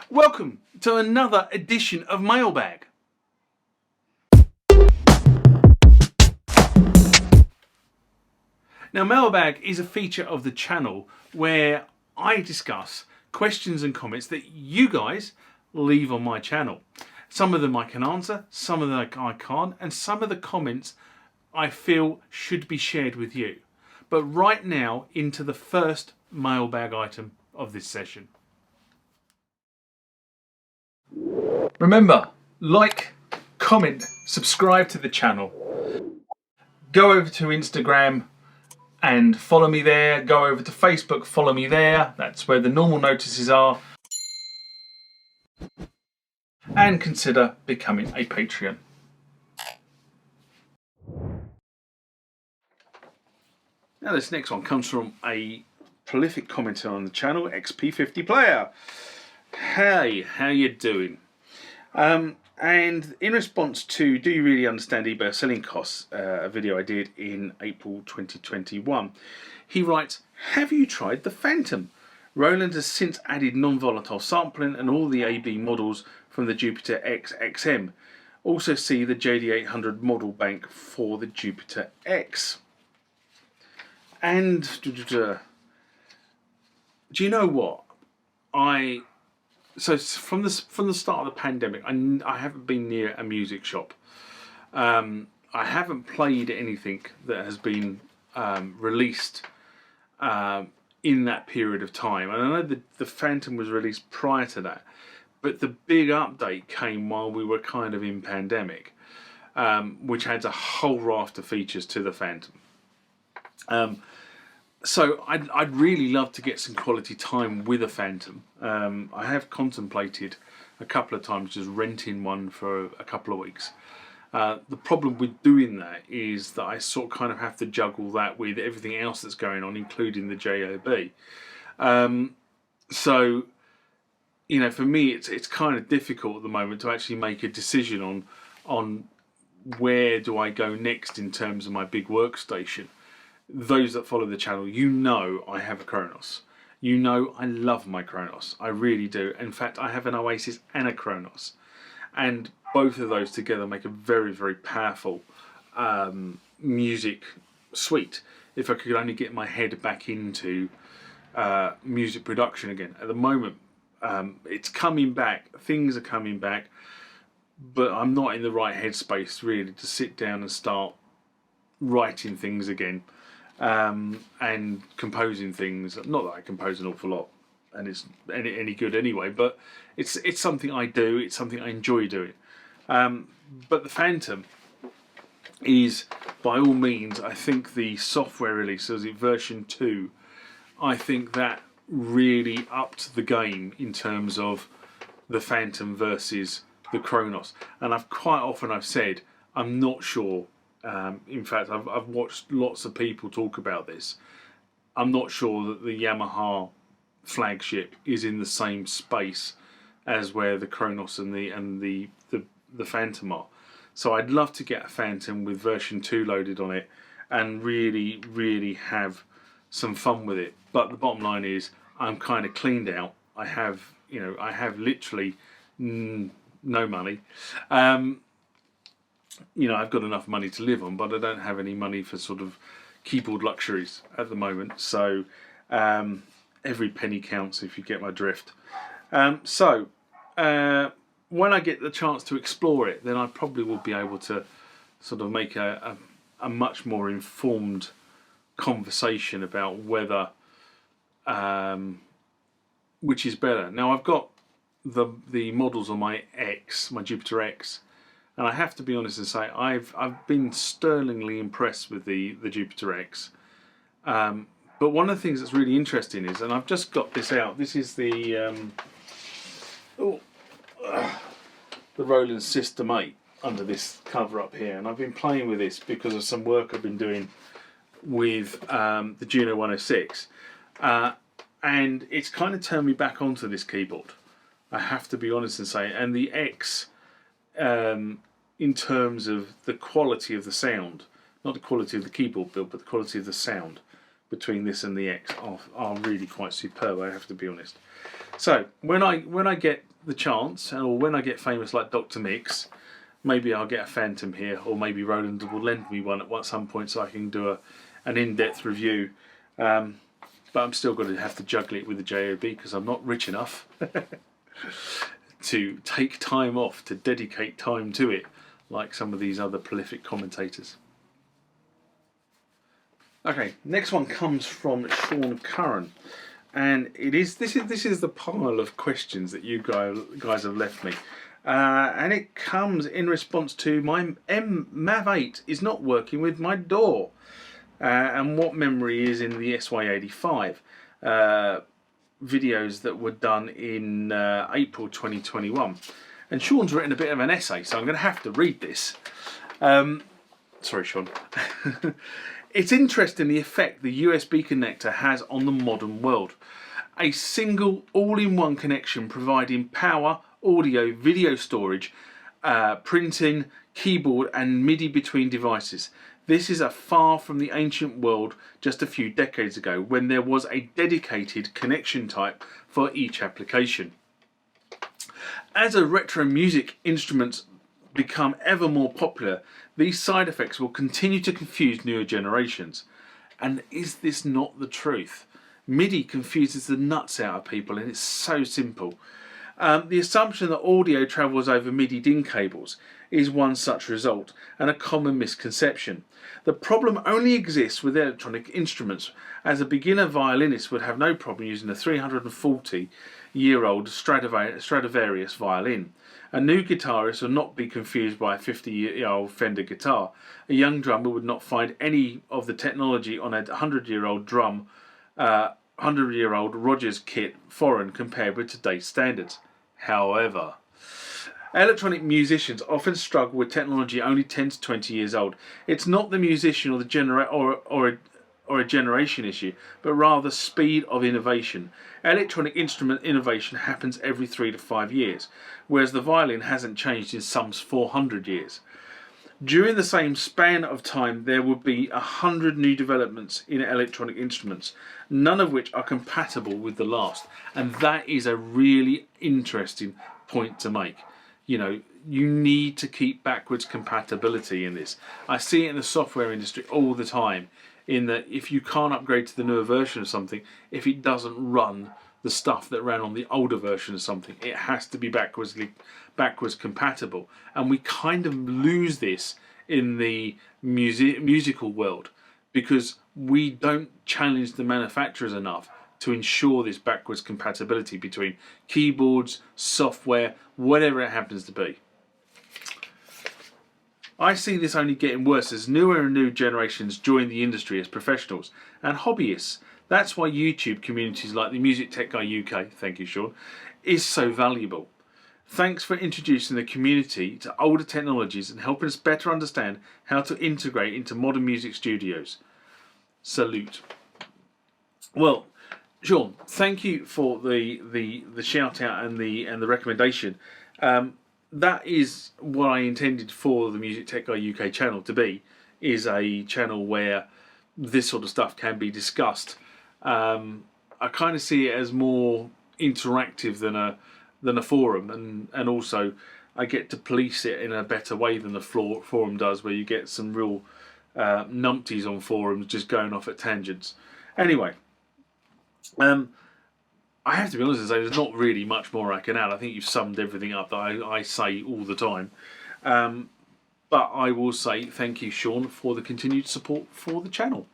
Welcome to another edition of Mailbag. Now, Mailbag is a feature of the channel where I discuss questions and comments that you guys leave on my channel. Some of them I can answer, some of them I can't, and some of the comments I feel should be shared with you. But right now, into the first Mailbag item of this session. Remember, like, comment, subscribe to the channel. Go over to Instagram and follow me there. Go over to Facebook, follow me there. That's where the normal notices are. And consider becoming a Patreon. Now this next one comes from a prolific commenter on the channel, XP50 Player. Hey, how you doing? And in response to Do You Really Understand eBay Selling Costs, a video I did in April 2021, he writes, have you tried the Fantom? Roland has since added non-volatile sampling and all the AB models from the Jupiter X XM. Also see the JD800 model bank for the Jupiter X. And do you know what? So from the start of the pandemic, I haven't been near a music shop. I haven't played anything that has been released in that period of time. And I know the Fantom was released prior to that, but the big update came while we were kind of in pandemic, which adds a whole raft of features to the Fantom. So I'd really love to get some quality time with a Fantom. I have contemplated a couple of times just renting one for a couple of weeks. The problem with doing that is that I sort of kind of have to juggle that with everything else that's going on, including the JOB. So, you know, for me, it's kind of difficult at the moment to actually make a decision on where do I go next in terms of my big workstation. Those that follow the channel, you know I have a Kronos. You know I love my Kronos. I really do. In fact, I have an Oasis and a Kronos. And both of those together make a very, very powerful music suite. If I could only get my head back into music production again. At the moment, it's coming back. Things are coming back. But I'm not in the right headspace, really, to sit down and start writing things again. And composing things. Not that I compose an awful lot, and it's any good anyway. But it's something I do. It's something I enjoy doing. But the Fantom is, by all means, I think the software release, so is it version 2? I think that really upped the game in terms of the Fantom versus the Kronos. And quite often said I'm not sure. In fact, I've watched lots of people talk about this. I'm not sure that the Yamaha flagship is in the same space as where the Kronos and the Fantom are. So I'd love to get a Fantom with version 2 loaded on it and really, really have some fun with it. But the bottom line is, I'm kind of cleaned out. I have literally no money. You know, I've got enough money to live on, but I don't have any money for sort of keyboard luxuries at the moment. So every penny counts, if you get my drift. So when I get the chance to explore it, then I probably will be able to sort of make a much more informed conversation about whether which is better. Now I've got the models on my Jupiter X. And I have to be honest and say I've been sterlingly impressed with the Jupiter X. But one of the things that's really interesting is, and I've just got this out. This is the Roland System 8 under this cover up here, and I've been playing with this because of some work I've been doing with the Juno 106, and it's kind of turned me back onto this keyboard. I have to be honest and say, and the X. In terms of the quality of the sound, not the quality of the keyboard build, but the quality of the sound between this and the X are really quite superb, I have to be honest. So when I get the chance, or when I get famous like Dr. Mix, maybe I'll get a Fantom here, or maybe Roland will lend me one at some point so I can do an in-depth review. But I'm still going to have to juggle it with the JOB because I'm not rich enough to take time off, to dedicate time to it, like some of these other prolific commentators. Okay, next one comes from Sean Curran, and this is the pile of questions that you guys have left me, and it comes in response to my MAV8 is not working with my door, and what memory is in the SY85 videos that were done in April 2021. And Sean's written a bit of an essay, so I'm going to have to read this. Sorry, Sean. It's interesting the effect the USB connector has on the modern world. A single all-in-one connection providing power, audio, video storage, printing, keyboard and MIDI between devices. This is far from the ancient world just a few decades ago when there was a dedicated connection type for each application. As retro music instruments become ever more popular, these side effects will continue to confuse newer generations. And is this not the truth? MIDI confuses the nuts out of people, and it's so simple. The assumption that audio travels over MIDI DIN cables is one such result, and a common misconception. The problem only exists with electronic instruments, as a beginner violinist would have no problem using a 340-year-old Stradivarius violin. A new guitarist would not be confused by a 50-year-old Fender guitar. A young drummer would not find any of the technology on a 100-year-old drum, 100-year-old Rogers kit foreign compared with today's standards. However, electronic musicians often struggle with technology only 10 to 20 years old. It's not the musician or the a generation issue, but rather speed of innovation. Electronic instrument innovation happens every 3 to 5 years, whereas the violin hasn't changed in some 400 years. During the same span of time, there would be 100 new developments in electronic instruments, none of which are compatible with the last. And that is a really interesting point to make. You know, you need to keep backwards compatibility in this. I see it in the software industry all the time, in that if you can't upgrade to the newer version of something, if it doesn't run the stuff that ran on the older version of something, it has to be backwards compatible. And we kind of lose this in the musical world because we don't challenge the manufacturers enough to ensure this backwards compatibility between keyboards, software, whatever it happens to be. I see this only getting worse as newer and new generations join the industry as professionals and hobbyists. That's why YouTube communities like the Music Tech Guy UK, thank you Sean, is so valuable. Thanks for introducing the community to older technologies and helping us better understand how to integrate into modern music studios. Salute. Well, Sean, thank you for the shout out and the recommendation. That is what I intended for the Music Tech Guy UK channel to be, is a channel where this sort of stuff can be discussed. I kind of see it as more interactive than a forum, and also I get to police it in a better way than the forum does, where you get some real numpties on forums just going off at tangents. Anyway, I have to be honest and say there's not really much more I can add. I think you've summed everything up that I say all the time. But I will say thank you, Sean, for the continued support for the channel.